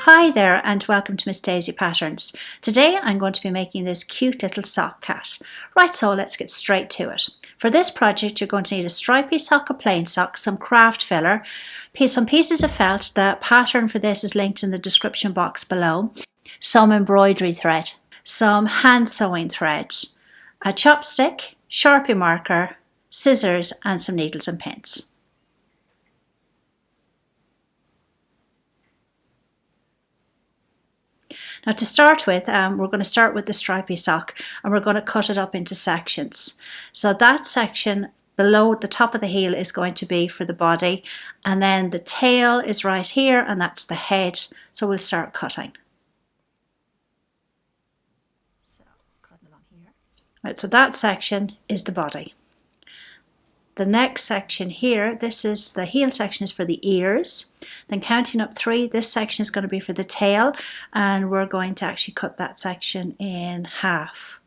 Hi there and welcome to Miss Daisy Patterns. Today I'm going to be making this cute little sock cat. Right, so let's get straight to it. For this project you're going to need a stripy sock, a plain sock, some craft filler, some pieces of felt. The pattern for this is linked in the description box below, some embroidery thread, some hand sewing thread, a chopstick, Sharpie marker, scissors and some needles and pins. Now to start with, we're going to start with the stripy sock and we're going to cut it up into sections. So that section below the top of the heel is going to be for the body, and then the tail is right here and that's the head. So we'll start cutting. So cutting along here. Right, so that section is the body. The next section here, this is the heel section, is for the ears. Then counting up 3, this section is going to be for the tail, and we're going to actually cut that section in half.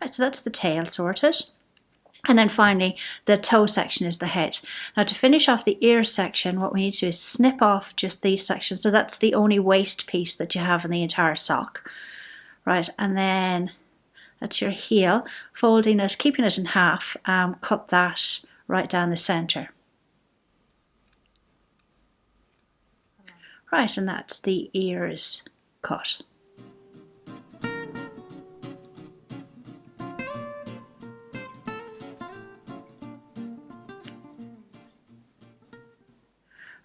Right, so that's the tail sorted. And then finally, the toe section is the head. Now to finish off the ear section, what we need to do is snip off just these sections. So that's the only waist piece that you have in the entire sock. Right, and then that's your heel. Folding it, keeping it in half, cut that right down the center. Right, and that's the ears cut.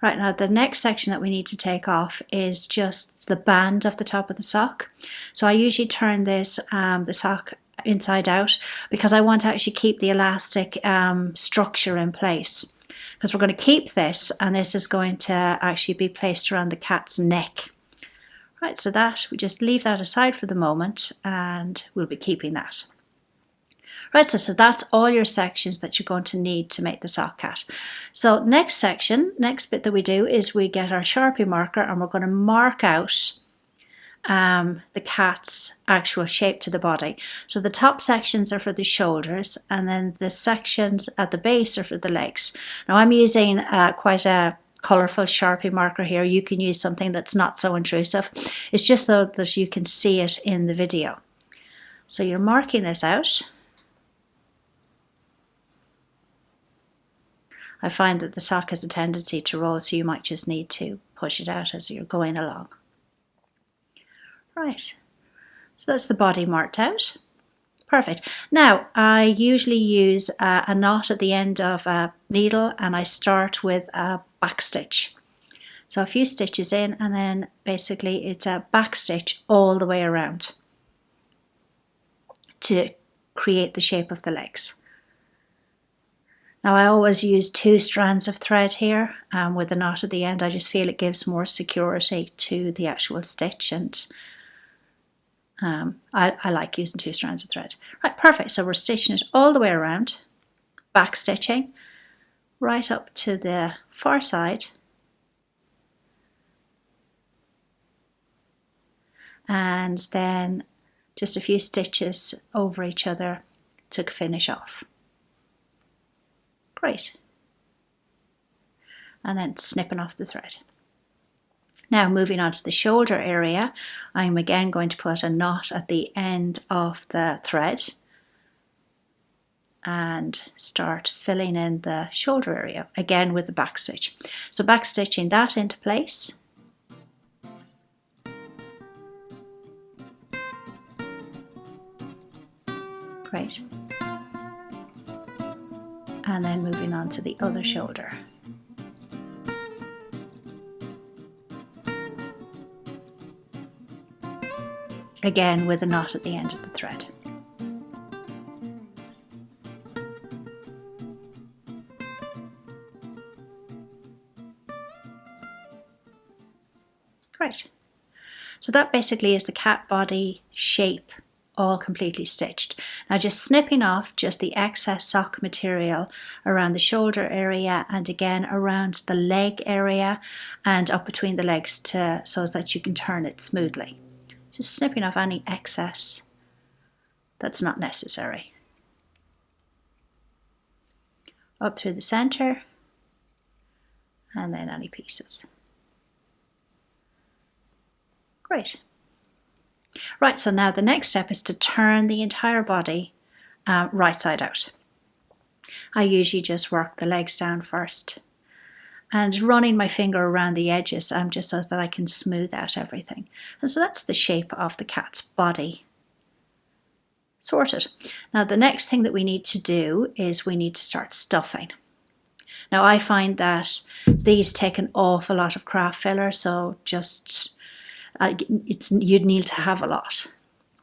Right, now the next section that we need to take off is just the band of the top of the sock. So I usually turn this, the sock inside out, because I want to actually keep the elastic structure in place, because we're going to keep this, and this is going to actually be placed around the cat's neck. Right, so that we just leave that aside for the moment and we'll be keeping that. Right, so that's all your sections that you're going to need to make the sock cat. So next bit that we do is we get our Sharpie marker and we're going to mark out the cat's actual shape to the body. So the top sections are for the shoulders, and then the sections at the base are for the legs. Now I'm using quite a colourful Sharpie marker here. You can use something that's not so intrusive. It's just so that you can see it in the video. So you're marking this out. I find that the sock has a tendency to roll, so you might just need to push it out as you're going along. Right, so that's the body marked out. Perfect. Now I usually use a knot at the end of a needle, and I start with a back stitch. So a few stitches in, and then basically it's a back stitch all the way around to create the shape of the legs. Now I always use 2 strands of thread here with a knot at the end. I just feel it gives more security to the actual stitch, and I like using 2 strands of thread. Right, perfect. So we're stitching it all the way around, back stitching right up to the far side, and then just a few stitches over each other to finish off. Great. And then snipping off the thread. Now moving on to the shoulder area, I'm again going to put a knot at the end of the thread and start filling in the shoulder area, again with the back stitch. So back stitching that into place. Great. And then moving on to the other shoulder. Again with a knot at the end of the thread. Great. So that basically is the cat body shape all completely stitched. Now just snipping off just the excess sock material around the shoulder area, and again around the leg area and up between the legs so that you can turn it smoothly. Just snipping off any excess that's not necessary. Up through the center, and then any pieces. Great. Right, so now the next step is to turn the entire body right side out. I usually just work the legs down first and running my finger around the edges just so that I can smooth out everything. And so that's the shape of the cat's body sorted. Now the next thing that we need to do is we need to start stuffing. Now I find that these take an awful lot of craft filler, so just you'd need to have a lot.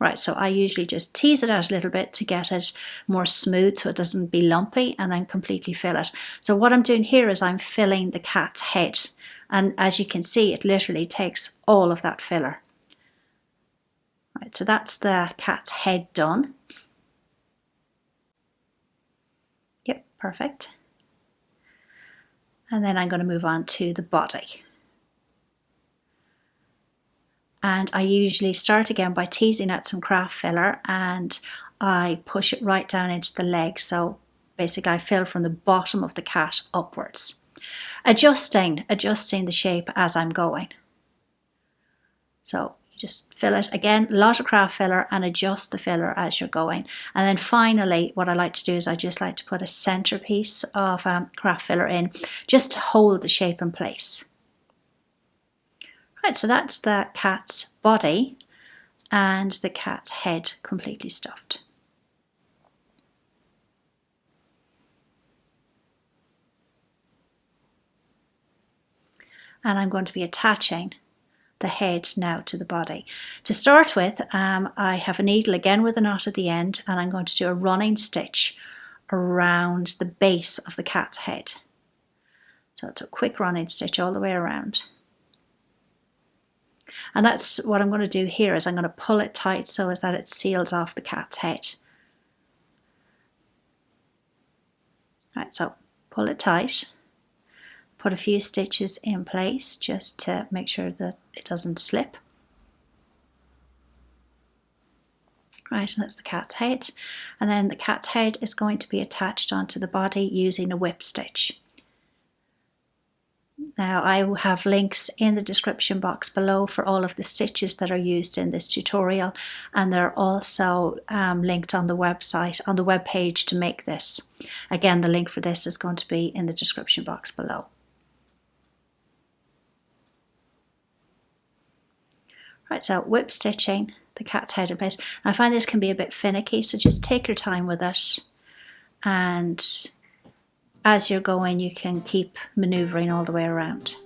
Right, so I usually just tease it out a little bit to get it more smooth so it doesn't be lumpy, and then completely fill it. So what I'm doing here is I'm filling the cat's head, and as you can see it literally takes all of that filler. Right, so that's the cat's head done. Yep, perfect. And then I'm going to move on to the body. And I usually start again by teasing out some craft filler, and I push it right down into the leg. So basically I fill from the bottom of the cat upwards, adjusting the shape as I'm going. So you just fill it again, a lot of craft filler, and adjust the filler as you're going. And then finally what I like to do is I just like to put a centerpiece of craft filler in just to hold the shape in place. Right, so that's the cat's body and the cat's head completely stuffed. And I'm going to be attaching the head now to the body. To start with, I have a needle again with a knot at the end, and I'm going to do a running stitch around the base of the cat's head. So it's a quick running stitch all the way around. And that's what I'm going to do here, is I'm going to pull it tight so as that it seals off the cat's head. Right, so pull it tight, put a few stitches in place just to make sure that it doesn't slip. Right, and that's the cat's head. And then the cat's head is going to be attached onto the body using a whip stitch. Now I have links in the description box below for all of the stitches that are used in this tutorial, and they're also linked on the website, on the web page to make this. Again, the link for this is going to be in the description box below. Right, so whip stitching the cat's head in place. I find this can be a bit finicky, so just take your time with it, and as you're going you can keep maneuvering all the way around.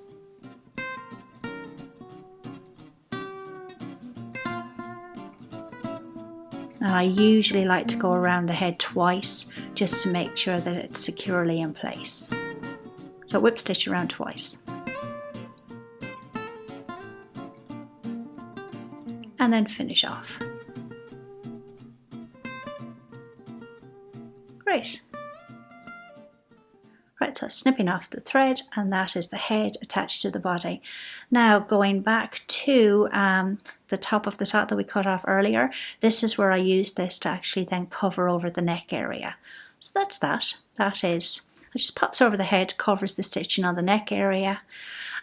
And I usually like to go around the head twice just to make sure that it's securely in place. So whip stitch around twice. And then finish off. Great. Right, so snipping off the thread, and that is the head attached to the body. Now going back to the top of the sock that we cut off earlier, this is where I use this to actually then cover over the neck area. So that's that. That is, it just pops over the head, covers the stitching on the neck area.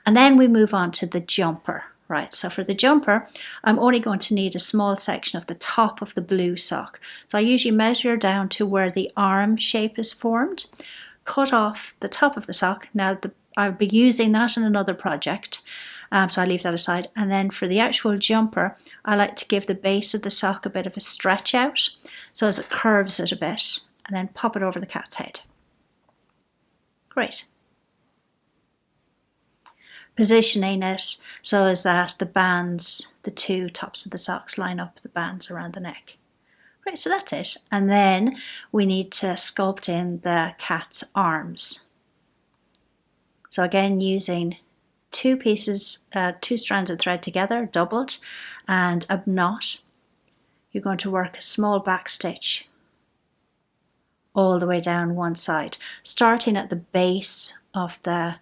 And then we move on to the jumper. Right, so for the jumper, I'm only going to need a small section of the top of the blue sock. So I usually measure down to where the arm shape is formed, cut off the top of the sock. Now I'll be using that in another project, so I leave that aside. And then for the actual jumper, I like to give the base of the sock a bit of a stretch out, so as it curves it a bit, and then pop it over the cat's head. Great. Positioning it so as that the bands, the two tops of the socks line up the bands around the neck. Right, so that's it. And then we need to sculpt in the cat's arms. So again, using two strands of thread together, doubled, and a knot, you're going to work a small back stitch all the way down one side, starting at the base of the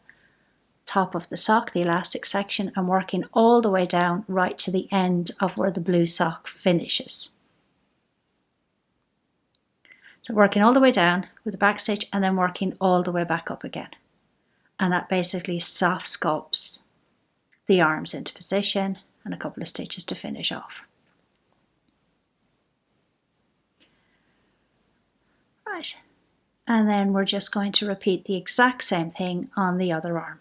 top of the sock, the elastic section, and working all the way down right to the end of where the blue sock finishes. So working all the way down with the back stitch and then working all the way back up again. And that basically soft sculpts the arms into position, and a couple of stitches to finish off. Right, and then we're just going to repeat the exact same thing on the other arm.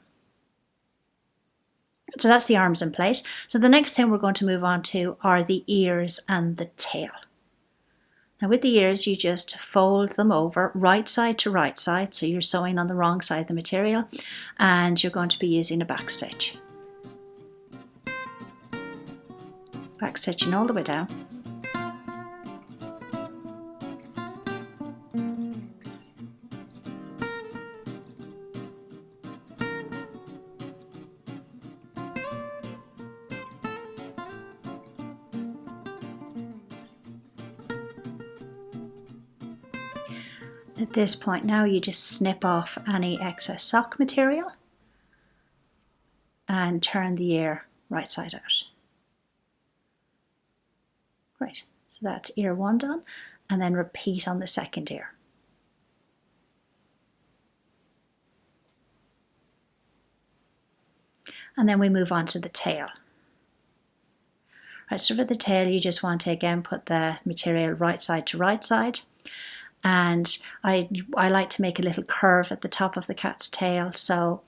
So that's the arms in place. So the next thing we're going to move on to are the ears and the tail. Now with the ears, you just fold them over right side to right side, so you're sewing on the wrong side of the material, and you're going to be using a back stitch. Back stitching all the way down. At this point now, you just snip off any excess sock material and turn the ear right side out. Right, so that's ear one done, and then repeat on the second ear. And then we move on to the tail. Right, so for the tail, you just want to again put the material right side to right side. And I like to make a little curve at the top of the cat's tail. So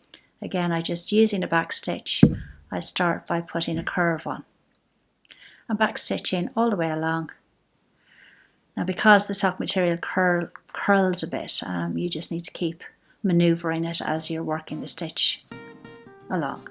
again, I just using a back stitch, I start by putting a curve on. And back stitching all the way along. Now because the sock material curls a bit, you just need to keep maneuvering it as you're working the stitch along.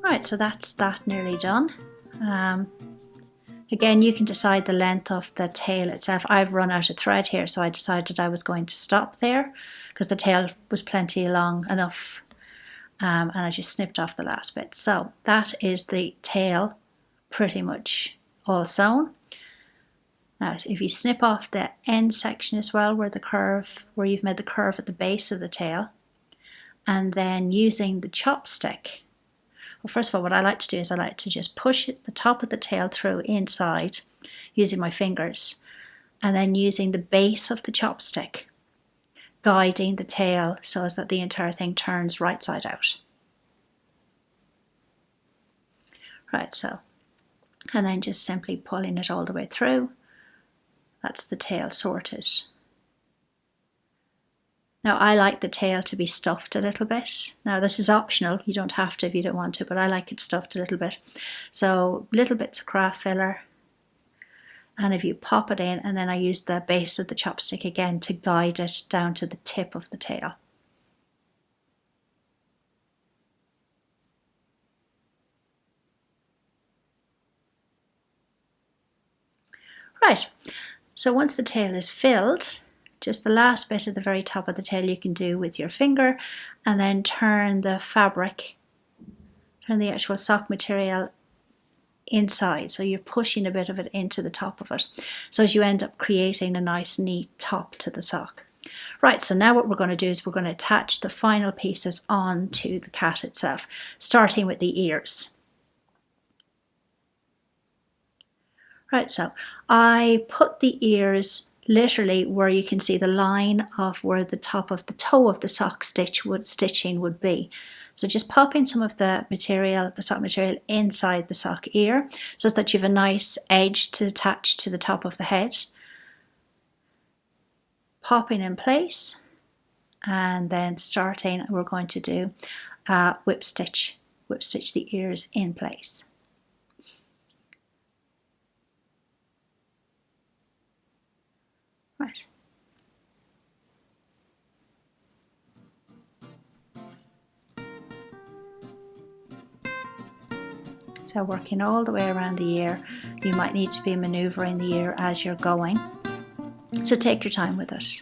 Right, so that's that nearly done. Again, you can decide the length of the tail itself. I've run out of thread here, so I decided I was going to stop there because the tail was plenty long enough, and I just snipped off the last bit. So that is the tail pretty much all sewn. Now, if you snip off the end section as well, where you've made the curve at the base of the tail, and then using the chopstick. Well, first of all, what I like to do is I like to just push the top of the tail through inside using my fingers, and then using the base of the chopstick, guiding the tail so as that the entire thing turns right side out. Right, so, and then just simply pulling it all the way through. That's the tail sorted. Now I like the tail to be stuffed a little bit. Now this is optional, you don't have to if you don't want to, but I like it stuffed a little bit. So little bits of craft filler, and if you pop it in, and then I use the base of the chopstick again to guide it down to the tip of the tail. Right, so once the tail is filled, just the last bit at the very top of the tail you can do with your finger, and then turn the fabric, turn the actual sock material inside, so you're pushing a bit of it into the top of it, so as you end up creating a nice neat top to the sock. Right, so now what we're going to do is we're going to attach the final pieces onto the cat itself, starting with the ears. Right, so I put the ears literally where you can see the line of where the top of the toe of the sock stitching would be. So just popping some of the material, the sock material, inside the sock ear so that you have a nice edge to attach to the top of the head. Popping in place, and then starting, we're going to do whip stitch the ears in place. Right. So working all the way around the ear, you might need to be maneuvering the ear as you're going. So take your time with it.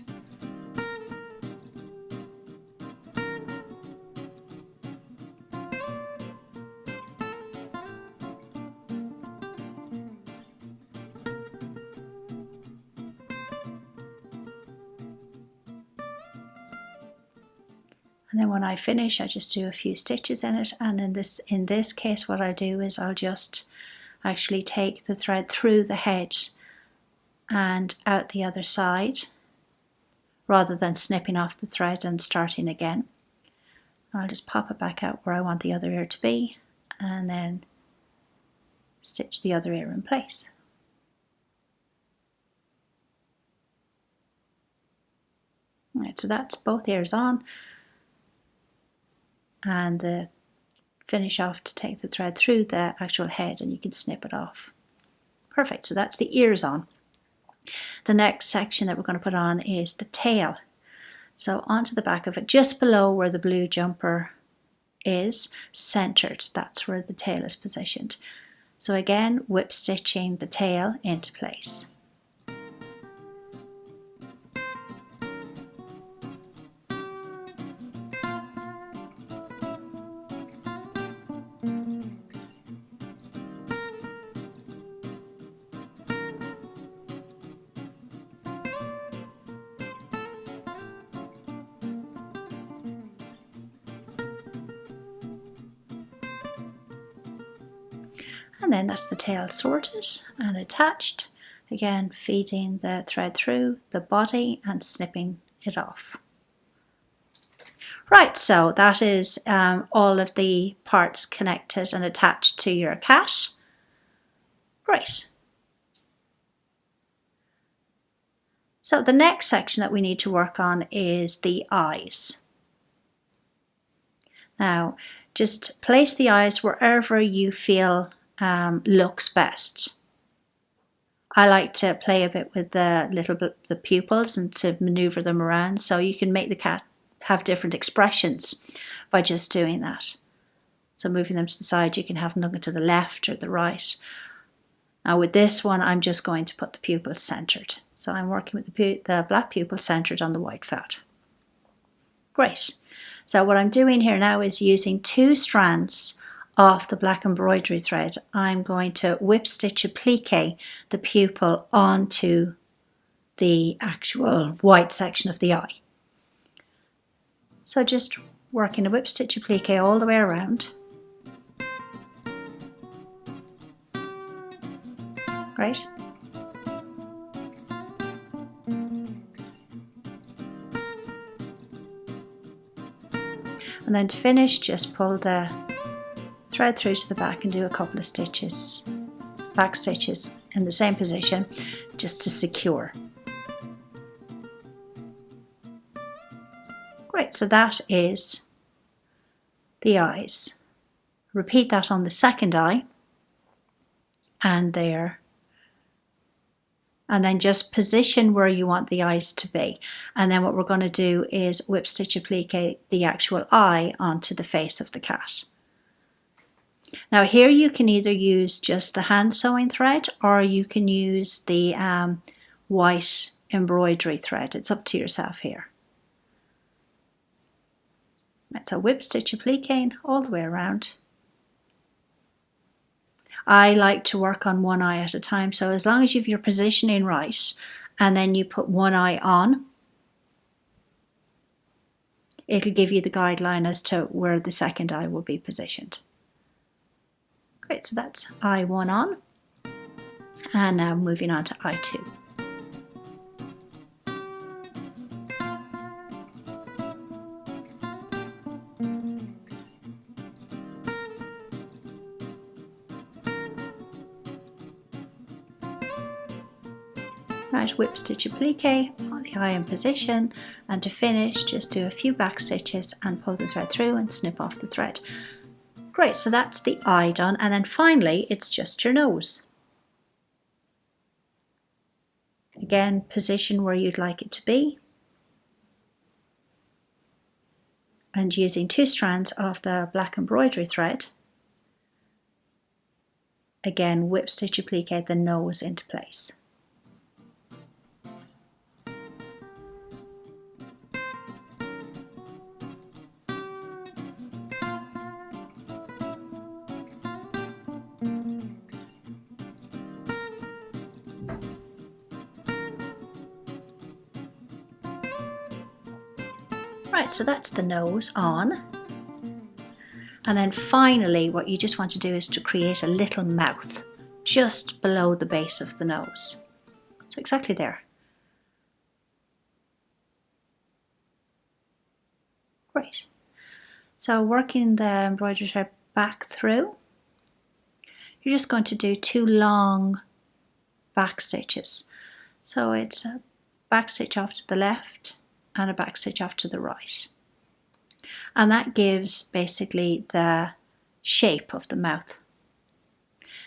And then when I finish, I just do a few stitches in it. And in this case, what I do is I'll just actually take the thread through the head and out the other side, rather than snipping off the thread and starting again. I'll just pop it back out where I want the other ear to be, and then stitch the other ear in place. Right, so that's both ears on, and the finish off to take the thread through the actual head, and you can snip it off. Perfect, so that's the ears on. The next section that we're going to put on is the tail. So onto the back of it, just below where the blue jumper is, centered, that's where the tail is positioned. So again, whip stitching the tail into place. And then that's the tail sorted and attached. Again, feeding the thread through the body and snipping it off. Right, so that is all of the parts connected and attached to your cat. Great. So the next section that we need to work on is the eyes. Now, just place the eyes wherever you feel looks best. I like to play a bit with the pupils and to maneuver them around, so you can make the cat have different expressions by just doing that. So moving them to the side, you can have them looking to the left or the right. Now with this one, I'm just going to put the pupils centered. So I'm working with the black pupil centered on the white felt. Great. So what I'm doing here now is using 2 strands of the black embroidery thread. I'm going to whip stitch applique the pupil onto the actual white section of the eye. So just working a whip stitch applique all the way around. Great. And then to finish, just pull the thread through to the back and do a couple of stitches, back stitches in the same position, just to secure. Great, so that is the eyes. Repeat that on the second eye and there. And then just position where you want the eyes to be. And then what we're going to do is whip stitch applique the actual eye onto the face of the cat. Now here you can either use just the hand sewing thread, or you can use the white embroidery thread. It's up to yourself here. Right, so whip stitch applique all the way around. I like to work on one eye at a time, so as long as you have your positioning right and then you put one eye on, it'll give you the guideline as to where the second eye will be positioned. Great, so that's eye 1 on, and now moving on to eye 2. Right, whip stitch applique on the eye in position, and to finish just do a few back stitches and pull the thread through and snip off the thread. Great, so that's the eye done, and then finally it's just your nose. Again, position where you'd like it to be, and using 2 strands of the black embroidery thread, again whip stitch applique the nose into place. Right, so that's the nose on. And then finally, what you just want to do is to create a little mouth just below the base of the nose. So exactly there. Great. So working the embroidery thread back through, you're just going to do 2 long back stitches. So it's a back stitch off to the left and a back stitch off to the right. And that gives basically the shape of the mouth.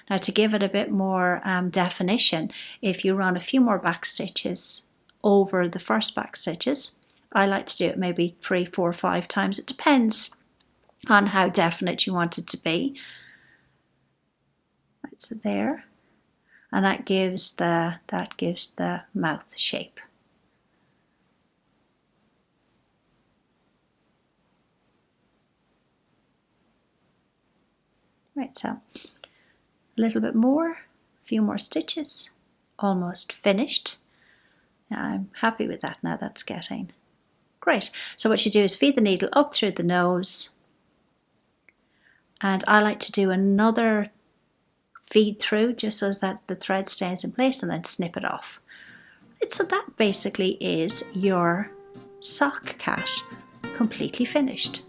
Now to give it a bit more definition, if you run a few more back stitches over the first back stitches, I like to do it maybe 3, 4, 5 times. It depends on how definite you want it to be. Right, so there, and that gives the mouth shape. Right, so a little bit more, a few more stitches, almost finished. I'm happy with that now. That's getting great. So what you do is feed the needle up through the nose, and I like to do another feed through just so that the thread stays in place, and then snip it off. Right, so that basically is your sock cat completely finished.